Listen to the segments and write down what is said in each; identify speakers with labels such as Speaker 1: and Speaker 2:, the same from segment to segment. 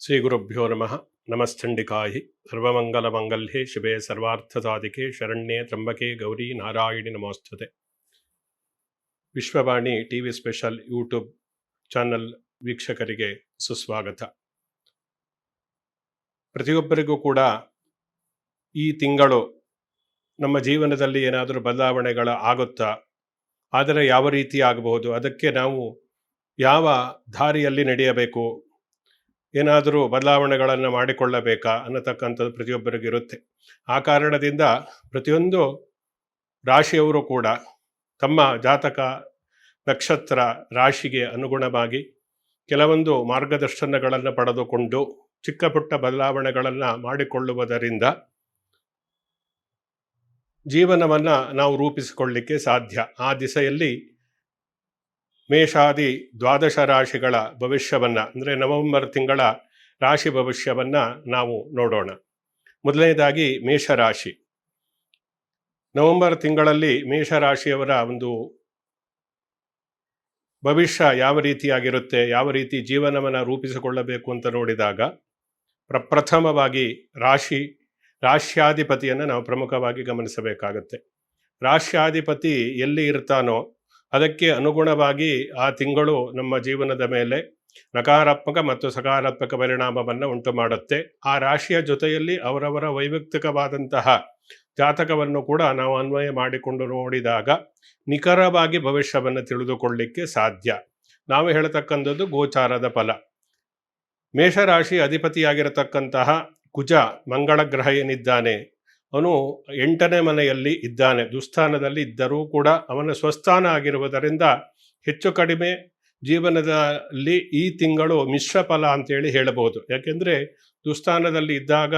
Speaker 1: ಶ್ರೀ ಗುರುಭ್ಯೋ ನಮಃ. ನಮಶ್ಚಂಡಿಕಾಯಿ ಸರ್ವಮಂಗಲಮಂಗಲ್ಯೆ ಶಿವೆ ಸರ್ವಾರ್ಥಸಾಧಿಕೆ ಶರಣ್ಯೆ ತ್ರ್ಯಂಬಕೆ ಗೌರಿ ನಾರಾಯಣಿ ನಮೋಸ್ತುತೆ. Vishwavani TV special YouTube channel ವೀಕ್ಷಕರಿಗೆ ಸುಸ್ವಾಗತ. ಪ್ರತಿಯೊಬ್ಬರಿಗೂ ಕೂಡ ಈ ತಿಂಗಳು ನಮ್ಮ ಜೀವನದಲ್ಲಿ ಏನಾದರೂ ಬದಲಾವಣೆಗಳು ಆಗುತ್ತಾ, ಆದರೆ ಯಾವ ರೀತಿ ಆಗಬಹುದು, ಅದಕ್ಕೆ ನಾವು ಯಾವ ದಾರಿಯಲ್ಲಿ ನಡೆಯಬೇಕು, ಏನಾದರೂ ಬದಲಾವಣೆಗಳನ್ನು ಮಾಡಿಕೊಳ್ಳಬೇಕಾ ಅನ್ನತಕ್ಕಂಥದ್ದು ಪ್ರತಿಯೊಬ್ಬರಿಗೂ ಇರುತ್ತೆ. ಆ ಕಾರಣದಿಂದ ಪ್ರತಿಯೊಂದು ರಾಶಿಯವರು ಕೂಡ ತಮ್ಮ ಜಾತಕ ನಕ್ಷತ್ರ ರಾಶಿಗೆ ಅನುಗುಣವಾಗಿ ಕೆಲವೊಂದು ಮಾರ್ಗದರ್ಶನಗಳನ್ನು ಪಡೆದುಕೊಂಡು ಚಿಕ್ಕ ಪುಟ್ಟ ಬದಲಾವಣೆಗಳನ್ನು ಮಾಡಿಕೊಳ್ಳುವುದರಿಂದ ಜೀವನವನ್ನು ನಾವು ರೂಪಿಸಿಕೊಳ್ಳಲಿಕ್ಕೆ ಸಾಧ್ಯ. ಆ ದಿಸೆಯಲ್ಲಿ ಮೇಷಾದಿ ದ್ವಾದಶ ರಾಶಿಗಳ ಭವಿಷ್ಯವನ್ನು, ಅಂದರೆ ನವೆಂಬರ್ ತಿಂಗಳ ರಾಶಿ ಭವಿಷ್ಯವನ್ನು ನಾವು ನೋಡೋಣ. ಮೊದಲನೇದಾಗಿ ಮೇಷರಾಶಿ. ನವೆಂಬರ್ ತಿಂಗಳಲ್ಲಿ ಮೇಷರಾಶಿಯವರ ಒಂದು ಭವಿಷ್ಯ ಯಾವ ರೀತಿಯಾಗಿರುತ್ತೆ, ಯಾವ ರೀತಿ ಜೀವನವನ್ನು ರೂಪಿಸಿಕೊಳ್ಳಬೇಕು ಅಂತ ನೋಡಿದಾಗ ಪ್ರಥಮವಾಗಿ ರಾಶ್ಯಾಧಿಪತಿಯನ್ನು ನಾವು ಪ್ರಮುಖವಾಗಿ ಗಮನಿಸಬೇಕಾಗತ್ತೆ. ರಾಶ್ಯಾಧಿಪತಿ ಎಲ್ಲಿ ಇರ್ತಾನೋ ಅದಕ್ಕೆ ಅನುಗುಣವಾಗಿ ಆ ತಿಂಗಳು ನಮ್ಮ ಜೀವನದ ಮೇಲೆ ನಕಾರಾತ್ಮಕ ಮತ್ತು ಸಕಾರಾತ್ಮಕ ಪರಿಣಾಮವನ್ನು ಉಂಟು ಮಾಡುತ್ತೆ. ಆ ರಾಶಿಯ ಜೊತೆಯಲ್ಲಿ ಅವರವರ ವೈಯಕ್ತಿಕವಾದಂತಹ ಜಾತಕವನ್ನು ಕೂಡ ನಾವು ಅನ್ವಯ ಮಾಡಿಕೊಂಡು ನೋಡಿದಾಗ ನಿಖರವಾಗಿ ಭವಿಷ್ಯವನ್ನು ತಿಳಿದುಕೊಳ್ಳಲಿಕ್ಕೆ ಸಾಧ್ಯ. ನಾವು ಹೇಳತಕ್ಕಂಥದ್ದು ಗೋಚಾರದ ಫಲ. ಮೇಷರಾಶಿ ಅಧಿಪತಿಯಾಗಿರತಕ್ಕಂತಹ ಕುಜ ಮಂಗಳ ಗ್ರಹ ಏನಿದ್ದಾನೆ, ಅವನು 8ನೇ ಮನೆಯಲ್ಲಿ ಇದ್ದಾನೆ. ದುಸ್ಥಾನದಲ್ಲಿ ಇದ್ದರೂ ಕೂಡ ಅವನ ಸ್ವಸ್ಥಾನ ಆಗಿರುವುದರಿಂದ ಹೆಚ್ಚು ಕಡಿಮೆ ಜೀವನದಲ್ಲಿ ಈ ತಿಂಗಳು ಮಿಶ್ರ ಫಲ ಅಂತೇಳಿ ಹೇಳಬಹುದು. ಯಾಕೆಂದರೆ ದುಸ್ಥಾನದಲ್ಲಿ ಇದ್ದಾಗ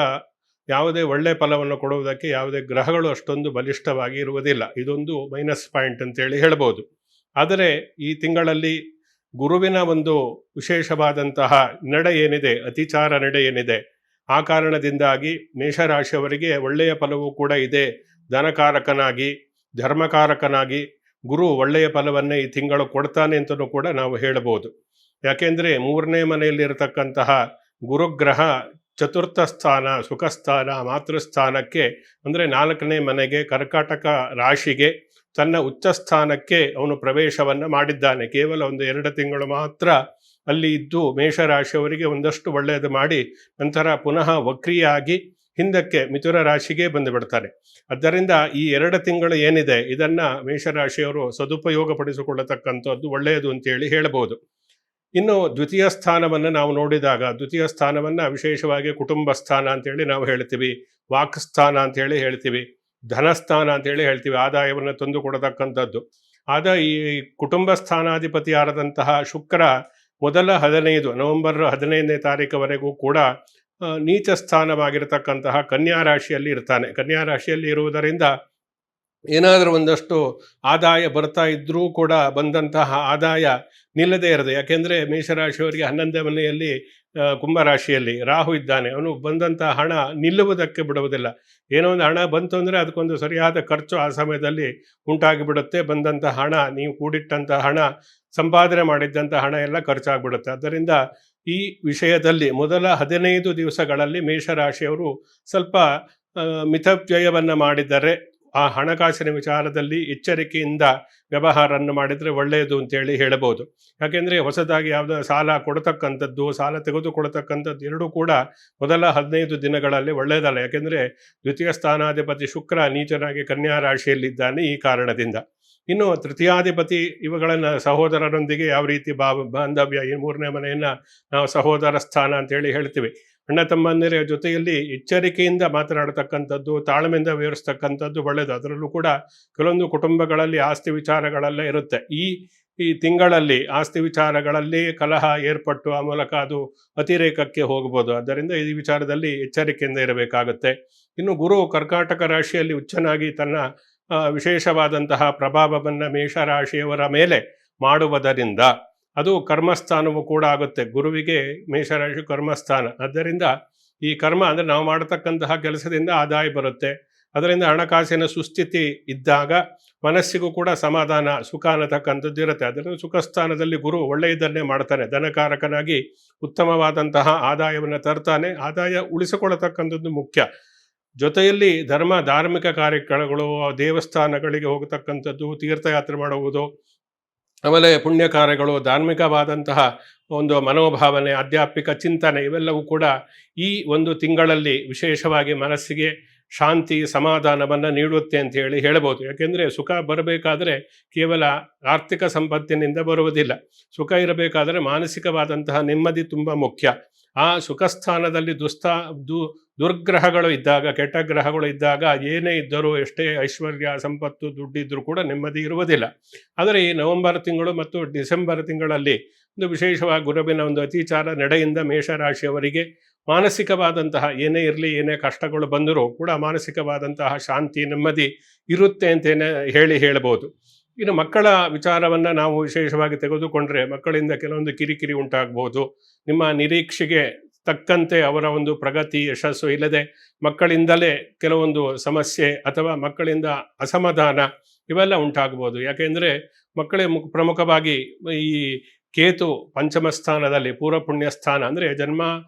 Speaker 1: ಯಾವುದೇ ಒಳ್ಳೆಯ ಫಲವನ್ನು ಕೊಡುವುದಕ್ಕೆ ಯಾವುದೇ ಗ್ರಹಗಳು ಅಷ್ಟೊಂದು ಬಲಿಷ್ಠವಾಗಿ ಇರುವುದಿಲ್ಲ. ಇದೊಂದು ಮೈನಸ್ ಪಾಯಿಂಟ್ ಅಂತೇಳಿ ಹೇಳ್ಬೋದು. ಆದರೆ ಈ ತಿಂಗಳಲ್ಲಿ ಗುರುವಿನ ಒಂದು ವಿಶೇಷವಾದಂತಹ ನಡೆ ಏನಿದೆ, ಅತಿಚಾರ ನಡೆ ಏನಿದೆ, ಆ ಕಾರಣದಿಂದಾಗಿ ಮೇಷರಾಶಿಯವರಿಗೆ ಒಳ್ಳೆಯ ಫಲವೂ ಕೂಡ ಇದೆ. ಧನಕಾರಕನಾಗಿ ಧರ್ಮಕಾರಕನಾಗಿ ಗುರು ಒಳ್ಳೆಯ ಫಲವನ್ನೇ ಈ ತಿಂಗಳು ಕೊಡ್ತಾನೆ ಅಂತಲೂ ಕೂಡ ನಾವು ಹೇಳಬಹುದು. ಯಾಕೆಂದರೆ 3ನೇ ಮನೆಯಲ್ಲಿರತಕ್ಕಂತಹ ಗುರುಗ್ರಹ ಚತುರ್ಥ ಸ್ಥಾನ, ಸುಖಸ್ಥಾನ, ಮಾತೃಸ್ಥಾನಕ್ಕೆ ಅಂದರೆ 4ನೇ ಮನೆಗೆ, ಕರ್ಕಾಟಕ ರಾಶಿಗೆ, ತನ್ನ ಉಚ್ಚ ಸ್ಥಾನಕ್ಕೆ ಅವನು ಪ್ರವೇಶವನ್ನು ಮಾಡಿದ್ದಾನೆ. ಕೇವಲ ಒಂದು 2 ತಿಂಗಳು ಮಾತ್ರ ಅಲ್ಲಿ ಇದ್ದು ಮೇಷರಾಶಿಯವರಿಗೆ ಒಂದಷ್ಟು ಒಳ್ಳೆಯದು ಮಾಡಿ ನಂತರ ಪುನಃ ವಕ್ರಿಯಾಗಿ ಹಿಂದಕ್ಕೆ ಮಿಥುನ ರಾಶಿಗೆ ಬಂದು ಬಿಡ್ತಾರೆ. ಆದ್ದರಿಂದ ಈ 2 ತಿಂಗಳು ಏನಿದೆ ಇದನ್ನು ಮೇಷರಾಶಿಯವರು ಸದುಪಯೋಗ ಪಡಿಸಿಕೊಳ್ಳತಕ್ಕಂಥದ್ದು ಒಳ್ಳೆಯದು ಅಂತೇಳಿ ಹೇಳಬಹುದು. ಇನ್ನು ದ್ವಿತೀಯ ಸ್ಥಾನವನ್ನು ನಾವು ನೋಡಿದಾಗ, ದ್ವಿತೀಯ ಸ್ಥಾನವನ್ನು ವಿಶೇಷವಾಗಿ ಕುಟುಂಬ ಸ್ಥಾನ ಅಂತೇಳಿ ನಾವು ಹೇಳ್ತೀವಿ, ವಾಕ್ಸ್ಥಾನ ಅಂತೇಳಿ ಹೇಳ್ತೀವಿ, ಧನಸ್ಥಾನ ಅಂತೇಳಿ ಹೇಳ್ತೀವಿ, ಆದಾಯವನ್ನು ತಂದು ಕೊಡತಕ್ಕಂಥದ್ದು. ಆದ ಈ ಕುಟುಂಬ ಸ್ಥಾನಾಧಿಪತಿಯಾದಂತಹ ಶುಕ್ರ ಮೊದಲ 15 ನವೆಂಬರ್ 15ನೇ ತಾರೀಕುವರೆಗೂ ಕೂಡ ನೀಚ ಸ್ಥಾನವಾಗಿರತಕ್ಕಂತಹ ಕನ್ಯಾ ರಾಶಿಯಲ್ಲಿ ಇರ್ತಾನೆ. ಕನ್ಯಾ ರಾಶಿಯಲ್ಲಿ ಇರುವುದರಿಂದ ಏನಾದರೂ ಒಂದಷ್ಟು ಆದಾಯ ಬರ್ತಾ ಇದ್ದರೂ ಕೂಡ ಬಂದಂತಹ ಆದಾಯ ನಿಲ್ಲದೇ ಇರದೆ, ಯಾಕೆಂದರೆ ಮೇಷರಾಶಿಯವರಿಗೆ 11ನೇ ಮನೆಯಲ್ಲಿ ಕುಂಭರಾಶಿಯಲ್ಲಿ ರಾಹು ಇದ್ದಾನೆ. ಅವನು ಬಂದಂತಹ ಹಣ ನಿಲ್ಲುವುದಕ್ಕೆ ಬಿಡುವುದಿಲ್ಲ. ಏನೋ ಒಂದು ಹಣ ಬಂತು ಅಂದರೆ ಅದಕ್ಕೊಂದು ಸರಿಯಾದ ಖರ್ಚು ಆ ಸಮಯದಲ್ಲಿ ಉಂಟಾಗಿಬಿಡುತ್ತೆ. ಬಂದಂತಹ ಹಣ, ನೀವು ಕೂಡಿಟ್ಟಂತಹ ಹಣ, ಸಂಪಾದನೆ ಮಾಡಿದ್ದಂಥ ಹಣ ಎಲ್ಲ ಖರ್ಚಾಗ್ಬಿಡುತ್ತೆ. ಆದ್ದರಿಂದ ಈ ವಿಷಯದಲ್ಲಿ ಮೊದಲ 15 ದಿವಸಗಳಲ್ಲಿ ಮೇಷರಾಶಿಯವರು ಸ್ವಲ್ಪ ಮಿತವ್ಯಯವನ್ನು ಮಾಡಿದರೆ, ಆ ಹಣಕಾಸಿನ ವಿಚಾರದಲ್ಲಿ ಎಚ್ಚರಿಕೆಯಿಂದ ವ್ಯವಹಾರವನ್ನು ಮಾಡಿದರೆ ಒಳ್ಳೆಯದು ಅಂತೇಳಿ ಹೇಳಬಹುದು. ಯಾಕೆಂದರೆ ಹೊಸದಾಗಿ ಯಾವುದೋ ಸಾಲ ಕೊಡ್ತಕ್ಕಂಥದ್ದು, ಸಾಲ ತೆಗೆದುಕೊಳ್ತಕ್ಕಂಥದ್ದು ಎರಡೂ ಕೂಡ ಮೊದಲ 15 ದಿನಗಳಲ್ಲಿ ಒಳ್ಳೆಯದಲ್ಲ. ಯಾಕೆಂದರೆ ದ್ವಿತೀಯ ಸ್ಥಾನಾಧಿಪತಿ ಶುಕ್ರ ನೀಚನಾಗಿ ಕನ್ಯಾ ರಾಶಿಯಲ್ಲಿದ್ದಾನೆ. ಈ ಕಾರಣದಿಂದ ಇನ್ನು ತೃತೀಯಾಧಿಪತಿ ಇವುಗಳನ್ನು ಸಹೋದರರೊಂದಿಗೆ ಯಾವ ರೀತಿ ಬಾಂಧವ್ಯ, ಈ 3ನೇ ಮನೆಯನ್ನು ನಾವು ಸಹೋದರ ಸ್ಥಾನ ಅಂತೇಳಿ ಹೇಳ್ತೀವಿ. ಅಣ್ಣ ತಮ್ಮಂದಿರ ಜೊತೆಯಲ್ಲಿ ಎಚ್ಚರಿಕೆಯಿಂದ ಮಾತನಾಡತಕ್ಕಂಥದ್ದು, ತಾಳ್ಮೆಯಿಂದ ವಿವರಿಸ್ತಕ್ಕಂಥದ್ದು ಒಳ್ಳೆಯದು. ಅದರಲ್ಲೂ ಕೂಡ ಕೆಲವೊಂದು ಕುಟುಂಬಗಳಲ್ಲಿ ಆಸ್ತಿ ವಿಚಾರಗಳೆಲ್ಲ ಇರುತ್ತೆ. ಈ ತಿಂಗಳಲ್ಲಿ ಆಸ್ತಿ ವಿಚಾರಗಳಲ್ಲಿ ಕಲಹ ಏರ್ಪಟ್ಟು ಆ ಮೂಲಕ ಅದು ಅತಿರೇಕಕ್ಕೆ ಹೋಗ್ಬೋದು. ಆದ್ದರಿಂದ ಈ ವಿಚಾರದಲ್ಲಿ ಎಚ್ಚರಿಕೆಯಿಂದ ಇರಬೇಕಾಗುತ್ತೆ. ಇನ್ನು ಗುರು ಕರ್ಕಾಟಕ ರಾಶಿಯಲ್ಲಿ ಉಚ್ಚನಾಗಿ ತನ್ನ ವಿಶೇಷವಾದಂತಹ ಪ್ರಭಾವವನ್ನು ಮೇಷರಾಶಿಯವರ ಮೇಲೆ ಮಾಡುವುದರಿಂದ ಅದು ಕರ್ಮಸ್ಥಾನವೂ ಕೂಡ ಆಗುತ್ತೆ. ಗುರುವಿಗೆ ಮೇಷರಾಶಿ ಕರ್ಮಸ್ಥಾನ. ಆದ್ದರಿಂದ ಈ ಕರ್ಮ ಅಂದರೆ ನಾವು ಮಾಡತಕ್ಕಂತಹ ಕೆಲಸದಿಂದ ಆದಾಯ ಬರುತ್ತೆ. ಅದರಿಂದ ಹಣಕಾಸಿನ ಸುಸ್ಥಿತಿ ಇದ್ದಾಗ ಮನಸ್ಸಿಗೂ ಕೂಡ ಸಮಾಧಾನ, ಸುಖ ಅನ್ನತಕ್ಕಂಥದ್ದು ಇರುತ್ತೆ. ಅದರಿಂದ ಸುಖ ಸ್ಥಾನದಲ್ಲಿ ಗುರು ಒಳ್ಳೆಯದನ್ನೇ ಮಾಡ್ತಾನೆ, ಧನಕಾರಕನಾಗಿ ಉತ್ತಮವಾದಂತಹ ಆದಾಯವನ್ನು ತರ್ತಾನೆ. ಆದಾಯ ಉಳಿಸಿಕೊಳ್ಳತಕ್ಕಂಥದ್ದು ಮುಖ್ಯ. ಜೊತೆಯಲ್ಲಿ ಧಾರ್ಮಿಕ ಕಾರ್ಯಕ್ರಮಗಳು, ದೇವಸ್ಥಾನಗಳಿಗೆ ಹೋಗತಕ್ಕಂಥದ್ದು, ತೀರ್ಥಯಾತ್ರೆ ಮಾಡುವುದು, ಆಮೇಲೆ ಪುಣ್ಯ ಕಾರ್ಯಗಳು, ಧಾರ್ಮಿಕವಾದಂತಹ ಒಂದು ಮನೋಭಾವನೆ, ಆಧ್ಯಾತ್ಮಿಕ ಚಿಂತನೆ, ಇವೆಲ್ಲವೂ ಕೂಡ ಈ ಒಂದು ತಿಂಗಳಲ್ಲಿ ವಿಶೇಷವಾಗಿ ಮನಸ್ಸಿಗೆ ಶಾಂತಿ, ಸಮಾಧಾನವನ್ನು ನೀಡುತ್ತೆ ಅಂತ ಹೇಳ್ಬೋದು. ಯಾಕೆಂದರೆ ಸುಖ ಬರಬೇಕಾದ್ರೆ ಕೇವಲ ಆರ್ಥಿಕ ಸಂಪತ್ತಿನಿಂದ ಬರುವುದಿಲ್ಲ. ಸುಖ ಇರಬೇಕಾದರೆ ಮಾನಸಿಕವಾದಂತಹ ನೆಮ್ಮದಿ ತುಂಬ ಮುಖ್ಯ. ಆ ಸುಖ ಸ್ಥಾನದಲ್ಲಿ ದುರ್ಗ್ರಹಗಳು ಇದ್ದಾಗ, ಕೆಟ್ಟ ಗ್ರಹಗಳು ಇದ್ದಾಗ ಏನೇ ಇದ್ದರೂ, ಎಷ್ಟೇ ಐಶ್ವರ್ಯ ಸಂಪತ್ತು ದುಡ್ಡಿದ್ರೂ ಕೂಡ ನೆಮ್ಮದಿ ಇರುವುದಿಲ್ಲ. ಆದರೆ ಈ ನವೆಂಬರ್ ತಿಂಗಳು ಮತ್ತು ಡಿಸೆಂಬರ್ ತಿಂಗಳಲ್ಲಿ ಒಂದು ವಿಶೇಷವಾಗಿ ಗುರುವಿನ ಒಂದು ಅತಿಚಾರ ನಡೆಯಿಂದ ಮೇಷರಾಶಿಯವರಿಗೆ ಮಾನಸಿಕವಾದಂತಹ ಏನೇ ಇರಲಿ, ಏನೇ ಕಷ್ಟಗಳು ಬಂದರೂ ಕೂಡ ಮಾನಸಿಕವಾದಂತಹ ಶಾಂತಿ, ನೆಮ್ಮದಿ ಇರುತ್ತೆ ಅಂತೇನೆ ಹೇಳ್ಬೋದು. ಇನ್ನು ಮಕ್ಕಳ ವಿಚಾರವನ್ನು ನಾವು ವಿಶೇಷವಾಗಿ ತೆಗೆದುಕೊಂಡ್ರೆ, ಮಕ್ಕಳಿಂದ ಕೆಲವೊಂದು ಕಿರಿಕಿರಿ ಉಂಟಾಗ್ಬೋದು. ನಿಮ್ಮ ನಿರೀಕ್ಷೆಗೆ ತಕ್ಕಂತೆ ಅವರ ಒಂದು ಪ್ರಗತಿ, ಯಶಸ್ಸು ಇಲ್ಲದೆ ಮಕ್ಕಳಿಂದಲೇ ಕೆಲವೊಂದು ಸಮಸ್ಯೆ ಅಥವಾ ಮಕ್ಕಳಿಂದ ಅಸಮಾಧಾನ ಇವೆಲ್ಲ ಉಂಟಾಗ್ಬೋದು. ಯಾಕೆಂದರೆ ಮಕ್ಕಳೇ ಪ್ರಮುಖವಾಗಿ ಈ ಕೇತು ಪಂಚಮ ಸ್ಥಾನದಲ್ಲಿ, ಪೂರ್ವ ಪುಣ್ಯ ಸ್ಥಾನ ಅಂದರೆ ಜನ್ಮ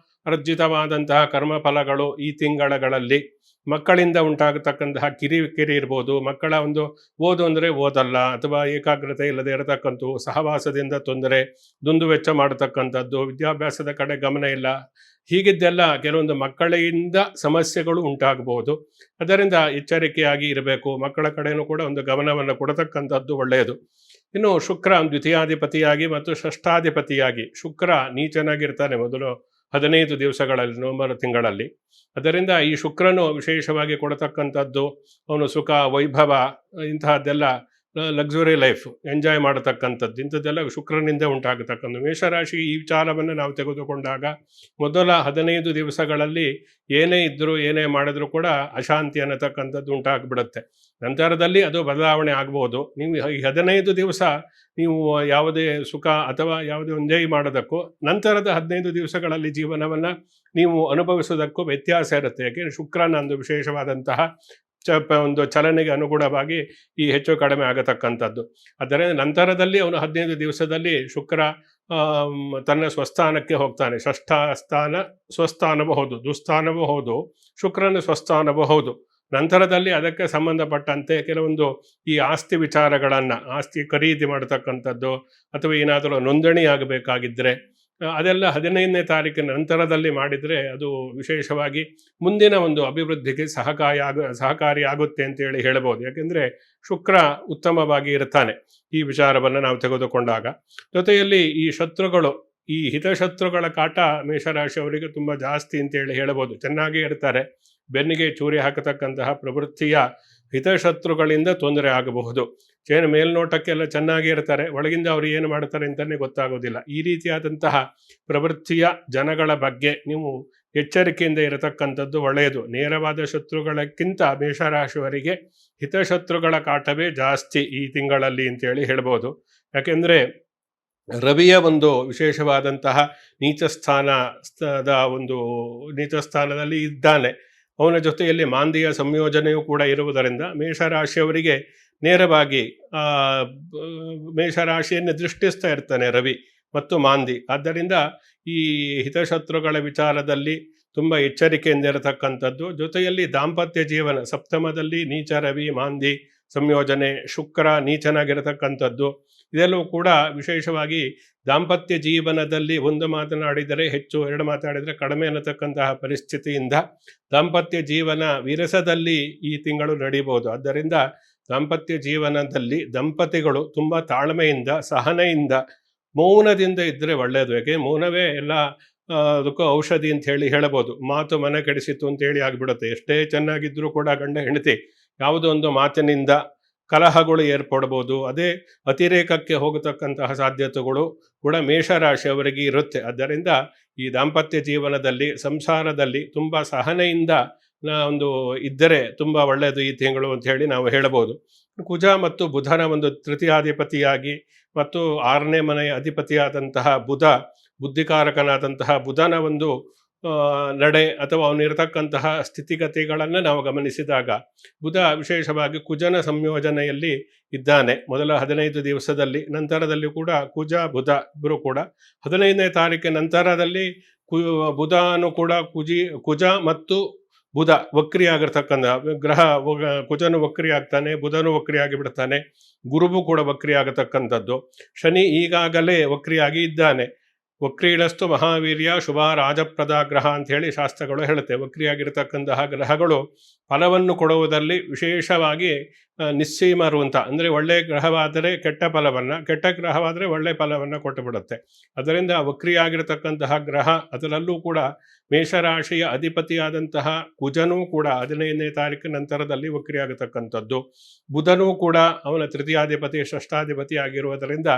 Speaker 1: ಅರ್ಜಿತವಾದಂತಹ ಕರ್ಮಫಲಗಳು ಈ ತಿಂಗಳಲ್ಲಿ ಮಕ್ಕಳಿಂದ ಉಂಟಾಗತಕ್ಕಂತಹ ಕಿರಿಕಿರಿ ಇರ್ಬೋದು. ಮಕ್ಕಳ ಒಂದು ಓದು ಅಂದರೆ ಓದಲ್ಲ, ಅಥವಾ ಏಕಾಗ್ರತೆ ಇಲ್ಲದೆ ಇರತಕ್ಕಂಥ, ಸಹವಾಸದಿಂದ ತೊಂದರೆ, ದುಂದುವೆಚ್ಚ ಮಾಡತಕ್ಕಂಥದ್ದು, ವಿದ್ಯಾಭ್ಯಾಸದ ಕಡೆ ಗಮನ ಇಲ್ಲ, ಹೀಗಿದ್ದೆಲ್ಲ ಕೆಲವೊಂದು ಮಕ್ಕಳಿಂದ ಸಮಸ್ಯೆಗಳು ಉಂಟಾಗಬಹುದು. ಅದರಿಂದ ಎಚ್ಚರಿಕೆಯಾಗಿ ಇರಬೇಕು. ಮಕ್ಕಳ ಕಡೆಯೂ ಕೂಡ ಒಂದು ಗಮನವನ್ನು ಕೊಡತಕ್ಕಂಥದ್ದು ಒಳ್ಳೆಯದು. ಇನ್ನು ಶುಕ್ರ ದ್ವಿತೀಯಾಧಿಪತಿಯಾಗಿ ಮತ್ತು ಷಷ್ಠಾಧಿಪತಿಯಾಗಿ ಶುಕ್ರ ನೀಚನಾಗಿರ್ತಾನೆ ಮೊದಲು 15 ದಿವಸಗಳಲ್ಲಿ, ನವೆಂಬರ್ ತಿಂಗಳಲ್ಲಿ. ಅದರಿಂದ ಈ ಶುಕ್ರನು ವಿಶೇಷವಾಗಿ ಕೊಡತಕ್ಕಂಥದ್ದು ಅವನು ಸುಖ, ವೈಭವ, ಇಂತಹದ್ದೆಲ್ಲ ಲಕ್ಸುರಿ ಲೈಫ್ ಎಂಜಾಯ್ ಮಾಡತಕ್ಕಂಥದ್ದು, ಇಂಥದ್ದೆಲ್ಲ ಶುಕ್ರನಿಂದ ಉಂಟಾಗತಕ್ಕಂಥ. ಮೇಷರಾಶಿ ಈ ವಿಚಾರವನ್ನು ನಾವು ತೆಗೆದುಕೊಂಡಾಗ ಮೊದಲ 15 ದಿವಸಗಳಲ್ಲಿ ಏನೇ ಇದ್ದರೂ, ಏನೇ ಮಾಡಿದ್ರೂ ಕೂಡ ಅಶಾಂತಿ ಅನ್ನತಕ್ಕಂಥದ್ದು ಉಂಟಾಗ್ಬಿಡುತ್ತೆ. ನಂತರದಲ್ಲಿ ಅದು ಬದಲಾವಣೆ ಆಗ್ಬೋದು. ನೀವು ಈ 15 ದಿವಸ ನೀವು ಯಾವುದೇ ಸುಖ ಅಥವಾ ಯಾವುದೇ ಎಂಜಾಯ್ ಮಾಡೋದಕ್ಕೂ, ನಂತರದ 15 ದಿವಸಗಳಲ್ಲಿ ಜೀವನವನ್ನು ನೀವು ಅನುಭವಿಸೋದಕ್ಕೂ ವ್ಯತ್ಯಾಸ ಇರುತ್ತೆ. ಯಾಕೆಂದರೆ ಶುಕ್ರನ ಒಂದು ವಿಶೇಷವಾದಂತಹ ಒಂದು ಚಲನೆಗೆ ಅನುಗುಣವಾಗಿ ಈ ಹೆಚ್ಚು ಕಡಿಮೆ ಆಗತಕ್ಕಂಥದ್ದು. ಆದ್ದರಿಂದ ನಂತರದಲ್ಲಿ ಅವನು 15 ದಿವಸದಲ್ಲಿ ಶುಕ್ರ ತನ್ನ ಸ್ವಸ್ಥಾನಕ್ಕೆ ಹೋಗ್ತಾನೆ. ಷಷ್ಠ ಸ್ಥಾನ ಸ್ವಸ್ಥಾನವೂ ಹೌದು, ದುಸ್ಥಾನವೂ ಹೌದು, ಶುಕ್ರನ ಸ್ವಸ್ಥಾನವೂ ಹೌದು. ನಂತರದಲ್ಲಿ ಅದಕ್ಕೆ ಸಂಬಂಧಪಟ್ಟಂತೆ ಕೆಲವೊಂದು ಈ ಆಸ್ತಿ ವಿಚಾರಗಳನ್ನು, ಆಸ್ತಿ ಖರೀದಿ ಮಾಡತಕ್ಕಂಥದ್ದು ಅಥವಾ ಏನಾದರೂ ನೋಂದಣಿ ಆಗಬೇಕಾಗಿದ್ದರೆ ಅದೆಲ್ಲ 15ನೇ ತಾರೀಕಿನ ನಂತರದಲ್ಲಿ ಮಾಡಿದರೆ ಅದು ವಿಶೇಷವಾಗಿ ಮುಂದಿನ ಒಂದು ಅಭಿವೃದ್ಧಿಗೆ ಸಹಕಾರಿಯಾಗುತ್ತೆ ಅಂತೇಳಿ ಹೇಳ್ಬೋದು. ಯಾಕೆಂದರೆ ಶುಕ್ರ ಉತ್ತಮವಾಗಿ ಇರ್ತಾನೆ ಈ ವಿಚಾರವನ್ನು ನಾವು ತೆಗೆದುಕೊಂಡಾಗ. ಜೊತೆಯಲ್ಲಿ ಈ ಶತ್ರುಗಳು, ಈ ಹಿತಶತ್ರುಗಳ ಕಾಟ ಮೇಷರಾಶಿಯವರಿಗೆ ತುಂಬ ಜಾಸ್ತಿ ಅಂತೇಳಿ ಹೇಳ್ಬೋದು. ಚೆನ್ನಾಗೇ ಇರ್ತಾರೆ, ಬೆನ್ನಿಗೆ ಚೂರಿ ಹಾಕತಕ್ಕಂತಹ ಪ್ರವೃತ್ತಿಯ ಹಿತಶತ್ರುಗಳಿಂದ ತೊಂದರೆ ಆಗಬಹುದು. ಮೇಲ್ನೋಟಕ್ಕೆಲ್ಲ ಚೆನ್ನಾಗಿ ಇರ್ತಾರೆ, ಒಳಗಿಂದ ಅವರು ಏನು ಮಾಡ್ತಾರೆ ಅಂತಲೇ ಗೊತ್ತಾಗೋದಿಲ್ಲ. ಈ ರೀತಿಯಾದಂತಹ ಪ್ರವೃತ್ತಿಯ ಜನಗಳ ಬಗ್ಗೆ ನೀವು ಎಚ್ಚರಿಕೆಯಿಂದ ಇರತಕ್ಕಂಥದ್ದು ಒಳ್ಳೆಯದು. ನೇರವಾದ ಶತ್ರುಗಳಕ್ಕಿಂತ ಮೇಷರಾಶಿಯವರಿಗೆ ಹಿತಶತ್ರುಗಳ ಕಾಟವೇ ಜಾಸ್ತಿ ಈ ತಿಂಗಳಲ್ಲಿ ಅಂತೇಳಿ ಹೇಳ್ಬೋದು. ಯಾಕೆಂದರೆ ರವಿಯ ಒಂದು ವಿಶೇಷವಾದಂತಹ ನೀಚ ಸ್ಥಾನದಲ್ಲಿ ಇದ್ದಾನೆ. ಅವನ ಜೊತೆಯಲ್ಲಿ ಮಾಂದಿಯ ಸಂಯೋಜನೆಯೂ ಕೂಡ ಇರುವುದರಿಂದ ಮೇಷರಾಶಿಯವರಿಗೆ ನೇರವಾಗಿ ಮೇಷರಾಶಿಯನ್ನು ದೃಷ್ಟಿಸ್ತಾ ಇರ್ತಾನೆ ರವಿ ಮತ್ತು ಮಾಂದಿ. ಆದ್ದರಿಂದ ಈ ಹಿತಶತ್ರುಗಳ ವಿಚಾರದಲ್ಲಿ ತುಂಬ ಎಚ್ಚರಿಕೆಯಿಂದ ಇರತಕ್ಕಂಥದ್ದು. ಜೊತೆಯಲ್ಲಿ ದಾಂಪತ್ಯ ಜೀವನ, ಸಪ್ತಮದಲ್ಲಿ ನೀಚ ರವಿ, ಮಾಂದಿ ಸಂಯೋಜನೆ, ಶುಕ್ರ ನೀಚನಾಗಿರತಕ್ಕಂಥದ್ದು, ಇದೆಲ್ಲವೂ ಕೂಡ ವಿಶೇಷವಾಗಿ ದಾಂಪತ್ಯ ಜೀವನದಲ್ಲಿ ಒಂದು ಮಾತನಾಡಿದರೆ ಹೆಚ್ಚು, ಎರಡು ಮಾತಾಡಿದರೆ ಕಡಿಮೆ ಅನ್ನತಕ್ಕಂತಹ ಪರಿಸ್ಥಿತಿಯಿಂದ ದಾಂಪತ್ಯ ಜೀವನ ವಿರಸದಲ್ಲಿ ಈ ತಿಂಗಳು ನಡೀಬೋದು. ಆದ್ದರಿಂದ ದಾಂಪತ್ಯ ಜೀವನದಲ್ಲಿ ದಂಪತಿಗಳು ತುಂಬ ತಾಳ್ಮೆಯಿಂದ, ಸಹನೆಯಿಂದ, ಮೌನದಿಂದ ಇದ್ದರೆ ಒಳ್ಳೆಯದು. ಯಾಕೆ ಮೌನವೇ ಎಲ್ಲ ಅದಕ್ಕೂ ಔಷಧಿ ಅಂತ ಹೇಳಬಹುದು. ಮಾತು ಮನೆ ಕೆಡಿಸಿತು ಅಂತೇಳಿ ಆಗಿಬಿಡುತ್ತೆ. ಎಷ್ಟೇ ಚೆನ್ನಾಗಿದ್ದರೂ ಕೂಡ ಗಂಡ ಹೆಂಡತಿ ಯಾವುದೋ ಒಂದು ಮಾತಿನಿಂದ ಕಲಹಗಳು ಏರ್ಪಡ್ಬೋದು. ಅದೇ ಅತಿರೇಕಕ್ಕೆ ಹೋಗತಕ್ಕಂತಹ ಸಾಧ್ಯತೆಗಳು ಕೂಡ ಮೇಷರಾಶಿಯವರಿಗೆ ಇರುತ್ತೆ. ಆದ್ದರಿಂದ ಈ ದಾಂಪತ್ಯ ಜೀವನದಲ್ಲಿ, ಸಂಸಾರದಲ್ಲಿ ತುಂಬ ಸಹನೆಯಿಂದ ಒಂದು ಇದ್ದರೆ ತುಂಬ ಒಳ್ಳೆಯದು ಈ ತಿಂಗಳು ಅಂತ ಹೇಳಿ ನಾವು ಹೇಳಬಹುದು. ಕುಜ ಮತ್ತು ಬುಧನ ಒಂದು ತೃತೀಯಾಧಿಪತಿಯಾಗಿ ಮತ್ತು 6ನೇ ಮನೆಯ ಅಧಿಪತಿಯಾದಂತಹ ಬುಧ, ಬುದ್ಧಿಕಾರಕನಾದಂತಹ ಬುಧನ ಒಂದು ನಡೆ ಅಥವಾ ಅವನಿರತಕ್ಕಂತಹ ಸ್ಥಿತಿಗತಿಗಳನ್ನು ನಾವು ಗಮನಿಸಿದಾಗ ಬುಧ ವಿಶೇಷವಾಗಿ ಕುಜನ ಸಂಯೋಜನೆಯಲ್ಲಿ ಇದ್ದಾನೆ ಮೊದಲ 15 ದಿವಸದಲ್ಲಿ. ನಂತರದಲ್ಲಿ ಕೂಡ ಕುಜ ಬುಧ ಇಬ್ಬರು ಕೂಡ 15ನೇ ತಾರೀಕಿನ ನಂತರದಲ್ಲಿ ಬುಧನು ಕೂಡ ಕುಜ ಮತ್ತು ಬುಧ ವಕ್ರಿ ಆಗಿರ್ತಕ್ಕಂಥ ಗ್ರಹ. ಕುಜನು ವಕ್ರಿ ಆಗ್ತಾನೆ, ಬುಧನು ವಕ್ರಿಯಾಗಿ ಬಿಡ್ತಾನೆ, ಗುರುವು ಕೂಡ ವಕ್ರಿ ಆಗತಕ್ಕಂಥದ್ದು. ಶನಿ ಈಗಾಗಲೇ ವಕ್ರಿಯಾಗಿ ಇದ್ದಾನೆ. ವಕ್ರೀಡಸ್ತು ಮಹಾವೀರ್ಯ ಶುಭ ರಾಜಪ್ರದ ಗ್ರಹ ಅಂತ ಹೇಳಿ ಶಾಸ್ತ್ರಗಳು ಹೇಳುತ್ತೆ. ವಕ್ರಿಯಾಗಿರ್ತಕ್ಕಂತಹ ಗ್ರಹಗಳು ಫಲವನ್ನು ಕೊಡುವುದರಲ್ಲಿ ವಿಶೇಷವಾಗಿ ನಿಸ್ಸೀಮರು ಅಂತ. ಅಂದರೆ ಒಳ್ಳೆಯ ಗ್ರಹವಾದರೆ ಕೆಟ್ಟ ಫಲವನ್ನು, ಕೆಟ್ಟ ಗ್ರಹವಾದರೆ ಒಳ್ಳೆಯ ಫಲವನ್ನು ಕೊಟ್ಟು ಬಿಡುತ್ತೆ. ಅದರಿಂದ ವಕ್ರಿಯಾಗಿರ್ತಕ್ಕಂತಹ ಗ್ರಹ, ಅದರಲ್ಲೂ ಕೂಡ ಮೇಷರಾಶಿಯ ಅಧಿಪತಿಯಾದಂತಹ ಕುಜನೂ ಕೂಡ 15ನೇ ತಾರೀಕು ನಂತರದಲ್ಲಿ ವಕ್ರಿಯಾಗತಕ್ಕಂಥದ್ದು. ಬುಧನೂ ಕೂಡ ಅವನ ತೃತೀಯಾಧಿಪತಿ ಷಷ್ಠಾಧಿಪತಿ ಆಗಿರುವುದರಿಂದ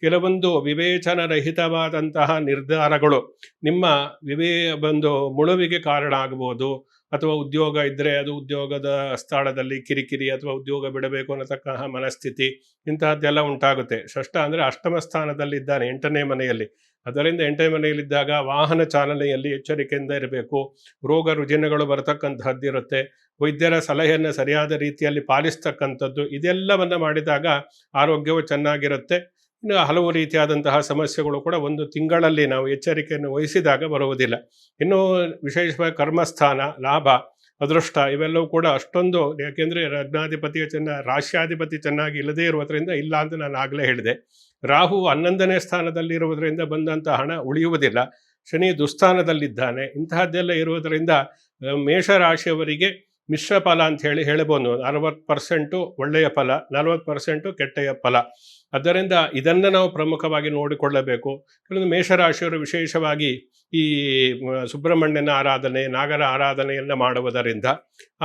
Speaker 1: ಕೆಲವೊಂದು ವಿವೇಚನರಹಿತವಾದಂತಹ ನಿರ್ಧಾರಗಳು ನಿಮ್ಮ ಒಂದು ಮುಳುವಿಗೆ ಕಾರಣ ಆಗಬಹುದು. ಅಥವಾ ಉದ್ಯೋಗ ಇದ್ದರೆ ಅದು ಉದ್ಯೋಗದ ಸ್ಥಳದಲ್ಲಿ ಕಿರಿಕಿರಿ ಅಥವಾ ಉದ್ಯೋಗ ಬಿಡಬೇಕು ಅನ್ನತಕ್ಕಂತಹ ಮನಸ್ಥಿತಿ ಇಂತಹದ್ದೆಲ್ಲ ಉಂಟಾಗುತ್ತೆ. ಷಷ್ಠ ಅಂದರೆ ಅಷ್ಟಮ ಸ್ಥಾನದಲ್ಲಿದ್ದಾನೆ, 8ನೇ ಮನೆಯಲ್ಲಿ. ಅದರಿಂದ 8ನೇ ಮನೆಯಲ್ಲಿದ್ದಾಗ ವಾಹನ ಚಾಲನೆಯಲ್ಲಿ ಎಚ್ಚರಿಕೆಯಿಂದ ಇರಬೇಕು. ರೋಗ ರುಜಿನಗಳು ಬರತಕ್ಕಂತಹದ್ದಿರುತ್ತೆ. ವೈದ್ಯರ ಸಲಹೆಯನ್ನು ಸರಿಯಾದ ರೀತಿಯಲ್ಲಿ ಪಾಲಿಸ್ತಕ್ಕಂಥದ್ದು, ಇದೆಲ್ಲವನ್ನು ಮಾಡಿದಾಗ ಆರೋಗ್ಯವು ಚೆನ್ನಾಗಿರುತ್ತೆ. ಇನ್ನು ಹಲವು ರೀತಿಯಾದಂತಹ ಸಮಸ್ಯೆಗಳು ಕೂಡ ಒಂದು ತಿಂಗಳಲ್ಲಿ ನಾವು ಎಚ್ಚರಿಕೆಯನ್ನು ವಹಿಸಿದಾಗ ಬರುವುದಿಲ್ಲ. ಇನ್ನು ವಿಶೇಷವಾಗಿ ಕರ್ಮಸ್ಥಾನ, ಲಾಭ, ಅದೃಷ್ಟ ಇವೆಲ್ಲವೂ ಕೂಡ ಅಷ್ಟೊಂದು, ಯಾಕೆಂದರೆ ಲಗ್ನಾಧಿಪತಿಯ ರಾಶ್ಯಾಧಿಪತಿ ಚೆನ್ನಾಗಿ ಇಲ್ಲದೇ ಇರುವುದರಿಂದ ಇಲ್ಲ ಅಂತ ನಾನು ಆಗಲೇ ಹೇಳಿದೆ. ರಾಹು 11ನೇ ಸ್ಥಾನದಲ್ಲಿರುವುದರಿಂದ ಬಂದಂಥ ಹಣ ಉಳಿಯುವುದಿಲ್ಲ. ಶನಿ ದುಸ್ಥಾನದಲ್ಲಿದ್ದಾನೆ. ಇಂತಹದ್ದೆಲ್ಲ ಇರುವುದರಿಂದ ಮೇಷರಾಶಿಯವರಿಗೆ ಮಿಶ್ರ ಫಲ ಅಂತ ಹೇಳಬಹುದು. 60% ಒಳ್ಳೆಯ ಫಲ, 40% ಕೆಟ್ಟೆಯ ಫಲ. ಅದರಿಂದ ಇದನ್ನು ನಾವು ಪ್ರಮುಖವಾಗಿ ನೋಡಿಕೊಳ್ಳಬೇಕು. ಕೆಲವೊಂದು ಮೇಷರಾಶಿಯವರು ವಿಶೇಷವಾಗಿ ಈ ಸುಬ್ರಹ್ಮಣ್ಯನ ಆರಾಧನೆ, ನಾಗರ ಆರಾಧನೆಯನ್ನು ಮಾಡುವುದರಿಂದ,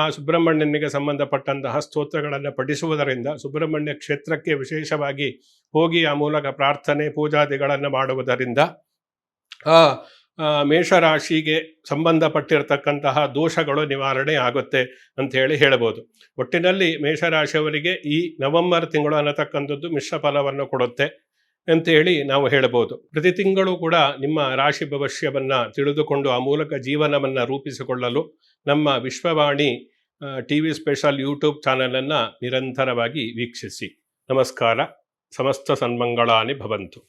Speaker 1: ಆ ಸುಬ್ರಹ್ಮಣ್ಯನಿಗೆ ಸಂಬಂಧಪಟ್ಟಂತಹ ಸ್ತೋತ್ರಗಳನ್ನು ಪಠಿಸುವುದರಿಂದ, ಸುಬ್ರಹ್ಮಣ್ಯ ಕ್ಷೇತ್ರಕ್ಕೆ ವಿಶೇಷವಾಗಿ ಹೋಗಿ ಆ ಮೂಲಕ ಪ್ರಾರ್ಥನೆ ಪೂಜಾದಿಗಳನ್ನು ಮಾಡುವುದರಿಂದ ಮೇಷರಾಶಿಗೆ ಸಂಬಂಧಪಟ್ಟಿರತಕ್ಕಂತಹ ದೋಷಗಳು ನಿವಾರಣೆ ಆಗುತ್ತೆ ಅಂಥೇಳಿ ಹೇಳ್ಬೋದು. ಒಟ್ಟಿನಲ್ಲಿ ಮೇಷರಾಶಿಯವರಿಗೆ ಈ ನವೆಂಬರ್ ತಿಂಗಳು ಅನ್ನತಕ್ಕಂಥದ್ದು ಮಿಶ್ರ ಫಲವನ್ನು ಕೊಡುತ್ತೆ ಅಂತೇಳಿ ನಾವು ಹೇಳ್ಬೋದು. ಪ್ರತಿ ತಿಂಗಳು ಕೂಡ ನಿಮ್ಮ ರಾಶಿ ಭವಿಷ್ಯವನ್ನು ತಿಳಿದುಕೊಂಡು ಆ ಮೂಲಕ ಜೀವನವನ್ನು ರೂಪಿಸಿಕೊಳ್ಳಲು ನಮ್ಮ ವಿಶ್ವವಾಣಿ TV ಸ್ಪೆಷಲ್ ಯೂಟ್ಯೂಬ್ ಚಾನಲನ್ನು ನಿರಂತರವಾಗಿ ವೀಕ್ಷಿಸಿ. ನಮಸ್ಕಾರ. ಸಮಸ್ತ ಸನ್ಮಂಗಳಾನಿ ಭವಂತು.